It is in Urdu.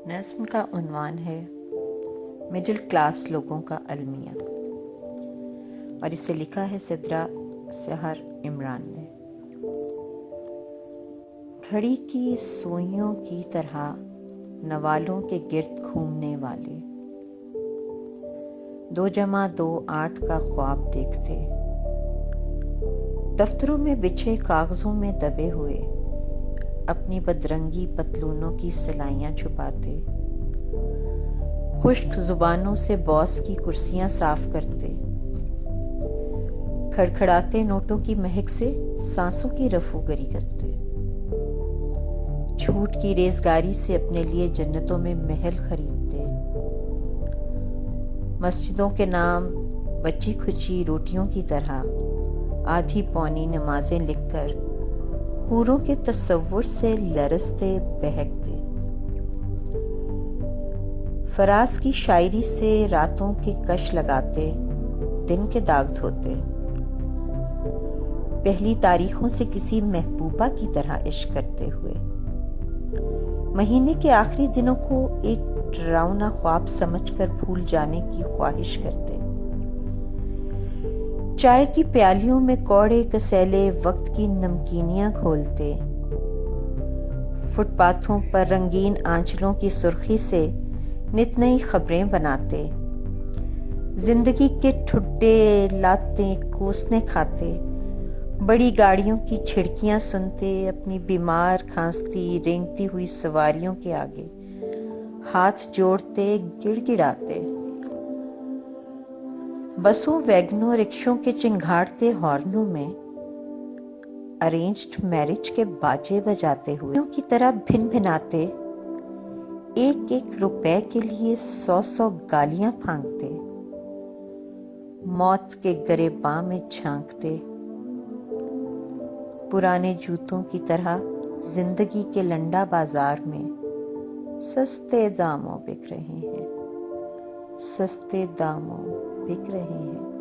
نظم کا عنوان ہے مڈل کلاس لوگوں کا المیہ، اور اسے لکھا ہے سدرا سحر عمران نے۔ گھڑی کی سوئیوں کی طرح نوالوں کے گرد گھومنے والے 2+2 8 کا خواب دیکھتے، دفتروں میں بچھے کاغذوں میں دبے ہوئے اپنی بدرنگی پتلونوں کی سلائیاں چھپاتے، خشک زبانوں سے باس کی کرسیاں صاف کرتے، کھڑکھڑاتے نوٹوں کی مہک سے سانسوں کی رفو گری کرتے، جھوٹ کی ریزگاری سے اپنے لیے جنتوں میں محل خریدتے، مسجدوں کے نام بچی کھچی روٹیوں کی طرح آدھی پونی نمازیں لکھ کر حوروں کے تصور سے لرزتے بہکتے، فراز کی شاعری سے راتوں کے کش لگاتے، دن کے داغ دھوتے، پہلی تاریخوں سے کسی محبوبہ کی طرح عشق کرتے ہوئے مہینے کے آخری دنوں کو ایک ڈراؤنا خواب سمجھ کر بھول جانے کی خواہش کرتے، چائے کی پیالیوں میں کوڑے کسیلے وقت کی نمکینیاں گھولتے، فٹ پاتھوں پر رنگین آنچلوں کی سرخی سے نت نئی خبریں بناتے، زندگی کے ٹھڈے لاتے کوسنے کھاتے، بڑی گاڑیوں کی چھڑکیاں سنتے، اپنی بیمار کھانستی رینگتی ہوئی سواریوں کے آگے ہاتھ جوڑتے گڑ گڑاتے، بسوں ویگنوں رکشوں کے چنگھاڑتے ہارنوں میں ارینجڈ میرج کے باجے بجاتے ہوئے کی طرح بھن بھناتے، ایک ایک روپے کے لیے 100 گالیاں پھانکتے، موت کے گریباں میں جھانکتے، پرانے جوتوں کی طرح زندگی کے لنڈا بازار میں سستے داموں بک رہے ہیں، سستے داموں بک رہے ہیں۔